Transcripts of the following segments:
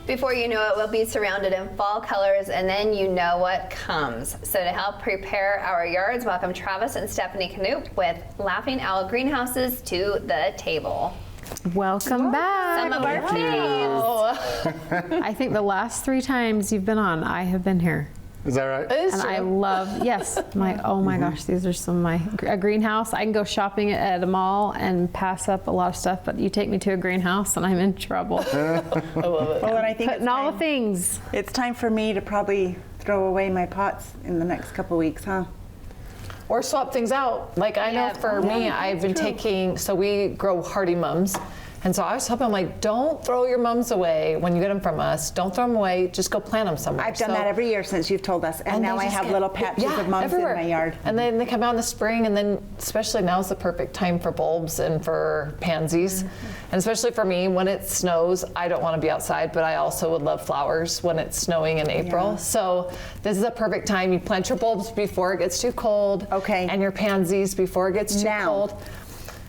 Before you know it, we'll be surrounded in fall colors, and then you know what comes. So to help prepare our yards, welcome Travis and Stephanie Knoop with Laughing Owl Greenhouses to the table. Welcome back. Some of our faves. I think the last 3 times you've been on, I have been here. Is that right? And I love, yes, oh my gosh, these are some of my, a greenhouse. I can go shopping at a mall and pass up a lot of stuff, but you take me to a greenhouse and I'm in trouble. I love it. Well, and I think Putting all the things. it's time for me to probably throw away my pots in the next couple weeks, huh? Or swap things out. Like I know for me, I've been taking, so we grow hardy mums. And so I was hoping, I'm like, don't throw your mums away when you get them from us. Don't throw them away. Just go plant them somewhere. I've done that every year since you've told us, and now I have little patches of mums everywhere in my yard. And then they come out in the spring, and then especially now is the perfect time for bulbs and for pansies. And especially for me, when it snows, I don't want to be outside, but I also would love flowers when it's snowing in April. Yeah. So this is a perfect time. You plant your bulbs before it gets too cold. Okay. And your pansies before it gets too Now. cold.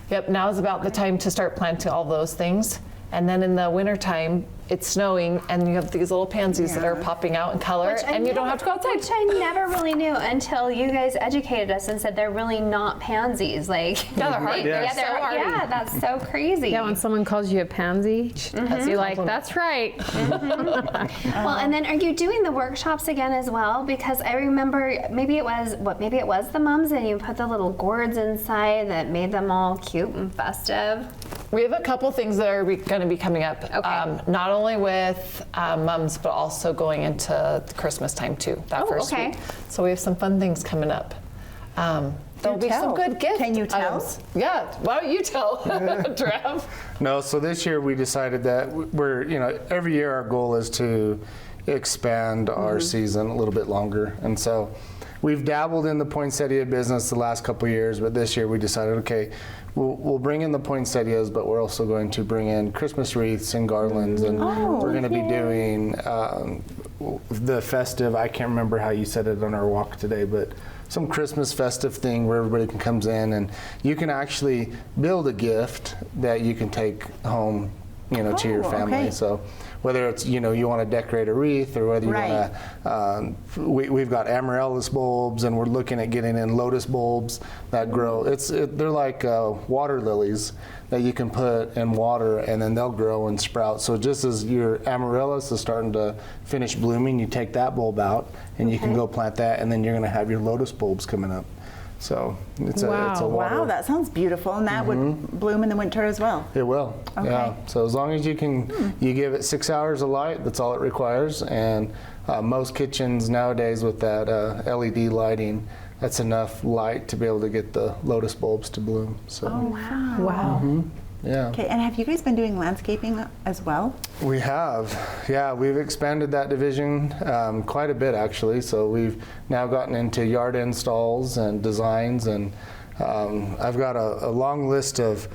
Yep, now is about the time to start planting all those things. And then in the wintertime, it's snowing, and you have these little pansies that are popping out in color, and you don't have to go outside. Which I never really knew until you guys educated us and said they're really not pansies. Like, Yeah, they're hardy. Yeah, They're so hardy. yeah, that's so crazy. Yeah, when someone calls you a pansy, you're like, that's right. Well, and then are you doing the workshops again as well? Because I remember maybe it was the mums, and you put the little gourds inside that made them all cute and festive. We have a couple things that are going to be coming up. Okay. Not only with mums, but also going into the Christmas time too. That first okay. week. So we have some fun things coming up. There'll be some good gifts. Can you tell? Yeah. Why don't you tell, Trav? No, so this year we decided that we're, every year our goal is to expand our season a little bit longer. And so we've dabbled in the poinsettia business the last couple of years, but this year we decided, okay, we'll bring in the poinsettias, but we're also going to bring in Christmas wreaths and garlands, and we're going to be doing the festive, I can't remember how you said it on our walk today, but some Christmas festive thing where everybody can comes in and you can actually build a gift that you can take home, to your family. Okay. So whether it's, you want to decorate a wreath, or whether you Right. want to, we've got amaryllis bulbs, and we're looking at getting in lotus bulbs that grow. They're like water lilies that you can put in water, and then they'll grow and sprout. So just as your amaryllis is starting to finish blooming, you take that bulb out, and you can go plant that, and then you're going to have your lotus bulbs coming up. So it's a water. Wow, that sounds beautiful, and that would bloom in the winter as well. It will. Okay. Yeah. So as long as you can, you give it 6 hours of light. That's all it requires. And most kitchens nowadays with that LED lighting, that's enough light to be able to get the lotus bulbs to bloom. So. Oh, wow. Wow. Yeah. Okay, and have you guys been doing landscaping as well? We have. Yeah, we've expanded that division quite a bit actually. So we've now gotten into yard installs and designs, and I've got a long list of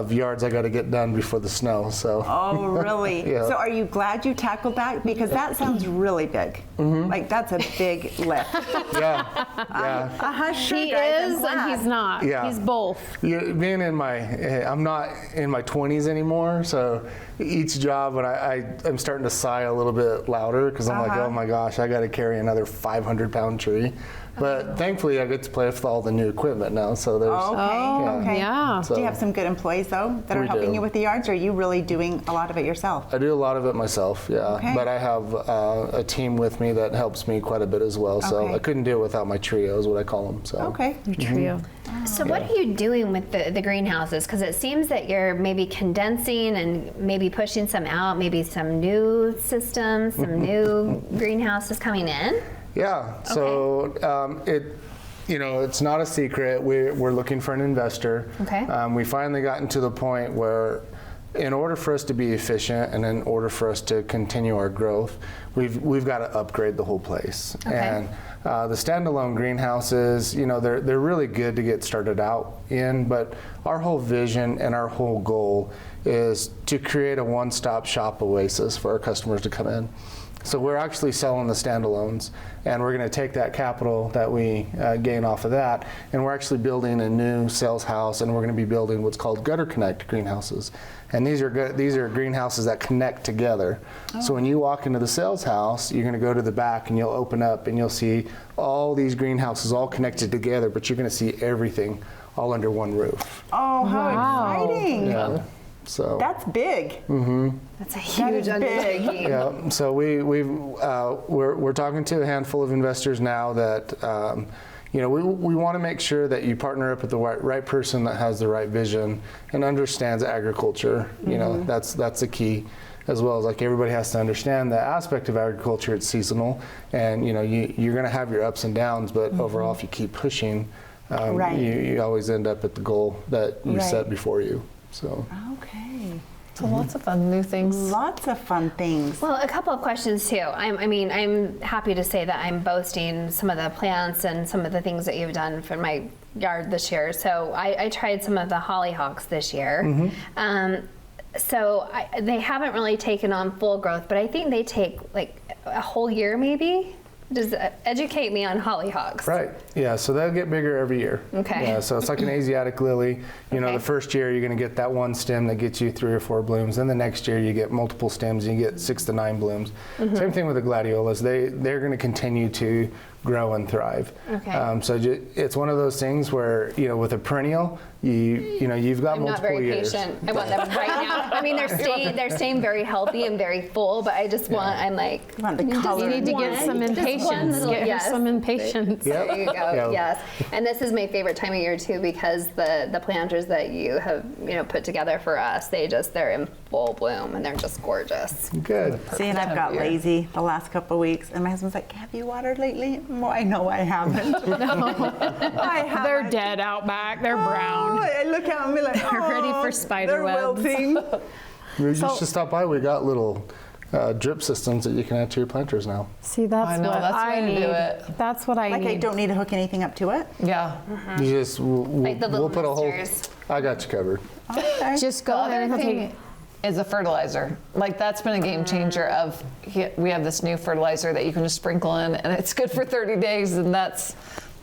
yards I got to get done before the snow. So. Oh, really? Yeah. So are you glad you tackled that? Because that sounds really big. Like, that's a big lift. Yeah. Sure, He guys, is and he's not. Yeah. He's both. Being I'm not in my 20s anymore, so each job when I'm starting to sigh a little bit louder because I'm like, oh my gosh, I got to carry another 500-pound tree. But thankfully, I get to play with all the new equipment now. So there's. Okay. Yeah. Do you have some good employees, though, that are We helping do. you with the yards, or are you really doing a lot of it yourself? I do a lot of it myself, yeah. Okay. But I have a team with me that helps me quite a bit as well. So Okay. I couldn't do it without my trio, is what I call them. So. Okay. Your trio. So what are you doing with the greenhouses? Because it seems that you're maybe condensing and maybe pushing some out, maybe some new systems, some new greenhouses coming in. Yeah. So it's not a secret. We're looking for an investor. Okay. We finally gotten to the point where, in order for us to be efficient and in order for us to continue our growth, we've got to upgrade the whole place. Okay. And the standalone greenhouses, they're really good to get started out in, but our whole vision and our whole goal is to create a one-stop shop oasis for our customers to come in. So we're actually selling the standalones, and we're going to take that capital that we gain off of that, and we're actually building a new sales house, and we're going to be building what's called Gutter Connect greenhouses. And these are greenhouses that connect together. So when you walk into the sales house, you're going to go to the back, and you'll open up, and you'll see all these greenhouses all connected together, but you're going to see everything all under one roof. Oh, how Wow. exciting. Yeah. So. That's big. That's a That huge is big. undertaking. Yeah, so we're talking to a handful of investors now that we want to make sure that you partner up with the right person that has the right vision and understands agriculture. You know, that's the key, as well as like everybody has to understand the aspect of agriculture. It's seasonal, and you're going to have your ups and downs, but overall, if you keep pushing, Right. you always end up at the goal that you Right. set before you. So. Okay. So lots of fun new things. Lots of fun things. Well, a couple of questions too. I'm happy to say that I'm boasting some of the plants and some of the things that you've done for my yard this year. So I tried some of the hollyhocks this year. They haven't really taken on full growth, but I think they take like a whole year maybe. Just educate me on hollyhocks. Right. Yeah. So they'll get bigger every year. Okay. Yeah. So it's like an Asiatic lily. Okay. The first year you're going to get that one stem that gets you 3 or 4 blooms. Then the next year you get multiple stems and you get 6 to 9 blooms. Same thing with the gladiolas. They're going to continue to grow and thrive. Okay. It's one of those things where with a perennial, you've got I'm not multiple very years. patient. I want them right now. I mean, they're staying very healthy and very full, but I just want. I'm like, You want the just color. You need to one- get some just one impatience. little- Get her yes. some impatience. Yep. There you go. Yeah. Yes, and this is my favorite time of year too because the planters that you have put together for us, they're in full bloom and they're just gorgeous. Good. See, and I've got lazy the last couple of weeks, and my husband's like, "Have you watered lately?" Well, I know I haven't. I haven't. They're dead out back. They're brown. Oh, I look at them and be like, They're ready for "Oh, spider they're webs." wilting." You should stop by. We got little drip systems that you can add to your planters now. See, that's I know, what that's the I way to need. do it. That's what I Like I need. don't need to hook anything up to it. Yeah. You just Like the little we'll put a whole. misters. I got you covered. Okay. Just The go there other and he'll take. thing is a fertilizer. Like that's been a game changer of we have this new fertilizer that you can just sprinkle in and it's good for 30 days and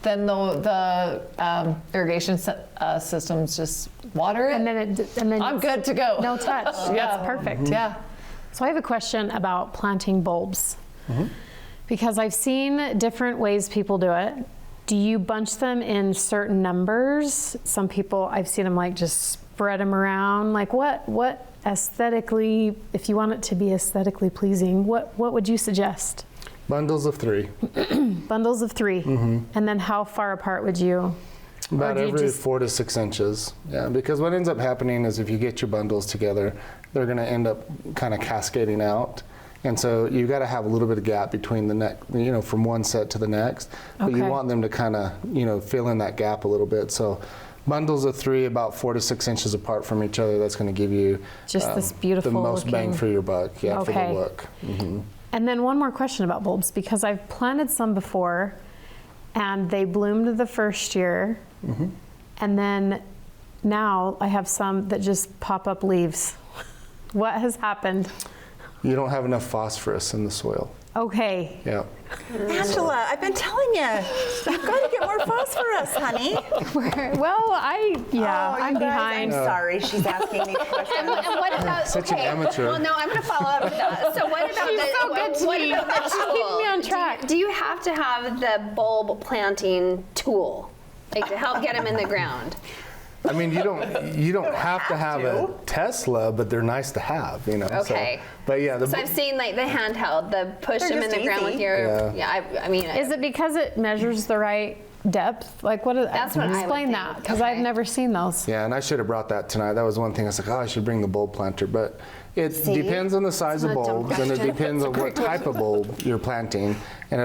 then the irrigation systems just water it. And then I'm good to go. No touch. Yeah. That's perfect. Yeah. So I have a question about planting bulbs. Because I've seen different ways people do it. Do you bunch them in certain numbers? Some people, I've seen them like just spread them around. Like what aesthetically, if you want it to be aesthetically pleasing, what would you suggest? Bundles of 3. Bundles of 3. And then how far apart would you? About do you every just- 4 to 6 inches. Yeah, because what ends up happening is if you get your bundles together, they're going to end up kind of cascading out. And so you've got to have a little bit of gap between the neck, from one set to the next. But you Okay. want them to kind of, fill in that gap a little bit. So bundles of 3, about 4 to 6 inches apart from each other. That's going to give you Just this beautiful the most bang looking- for your buck. Yeah, for Okay. the look. And then one more question about bulbs, because I've planted some before and they bloomed the first year. And then now I have some that just pop up leaves. What has happened? You don't have enough phosphorus in the soil. Okay. Yeah. Angela, I've been telling you, you've got to get more phosphorus, honey. Well, I'm you behind. guys, I'm sorry she's asking these questions. And what about Such an amateur. Well, no, I'm going to follow up with that. So what about She's the so good to what me. about the She's tool? keeping me on track. Do you have to have the bulb planting tool, like to help get them in the ground? I mean, you don't have to have a Tesla, but they're nice to have, Okay. So, but yeah, So I've seen like the handheld, the push They're them in just the ground with easy. your. Yeah. I mean. Is it because it measures the right depth? Like what is That's what I would explain think. that, because I've Okay. never seen those. yeah, and I should have brought that tonight. That was one thing I was like, I should bring the bulb planter, but it depends on the size of not a dumb bulbs, and it question. depends on what type of bulb you're planting, and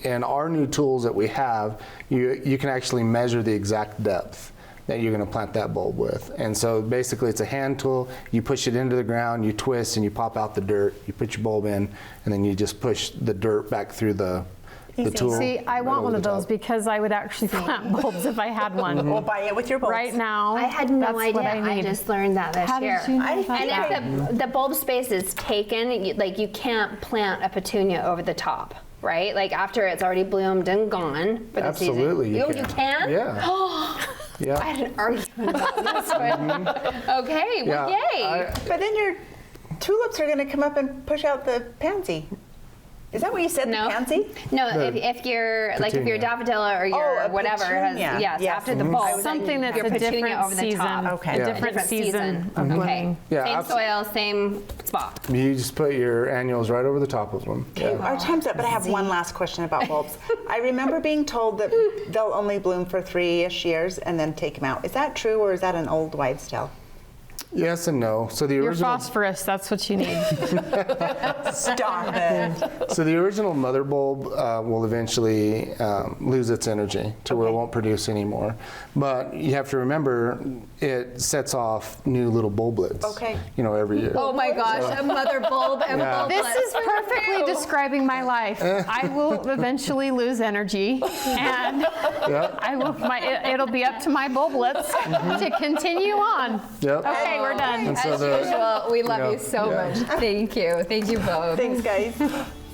and our new tools that we have, you can actually measure the exact depth that you're going to plant that bulb with. And so basically it's a hand tool. You push it into the ground, you twist, and you pop out the dirt. You put your bulb in, and then you just push the dirt back through the the tool. See, I right want over one the of those top. because I would actually plant bulbs if I had one. We'll buy it with your bulbs. Right now, I had no that's idea. what I need. just learned that this How did year. you know about And that? if the bulb space is taken, you can't plant a petunia over the top, right? Like after it's already bloomed and gone for the Absolutely, season. you You can. can? Yeah. I Yeah. had an argument about this, but okay, well, yay. But then your tulips are going to come up and push out the pansy. Is that what you said, No. the pansy? No, The if you're like if your petunia. daffodilla or your a whatever has petunia. yes, Yes. after the Mhm. bulb, Something then that's your a petunia different over the season. top. Okay. A Yeah. different season of Okay. blooming. Yeah, Same abso- soil, same spot. You just put your annuals right over the top of them. Okay, Yeah. our time's up, but I have one last question about bulbs. I remember being told that they'll only bloom for 3-ish years and then take them out. Is that true, or is that an old wives' tale? Yes and no. So the Your original, phosphorus, that's what you need. Stop it. so the original mother bulb will eventually lose its energy to where it won't produce anymore. But you have to remember, it sets off new little bulblets. Okay. You know, every year. Oh my gosh, a mother bulb and Yeah. bulb. This is perfectly describing my life. I will eventually lose energy, and Yep. it'll be up to my bulblets to continue on. Yep. Okay, we're done. And so As the- usual, we love Yeah. you so Yeah. much. Thank you. Thank you both. Thanks, guys.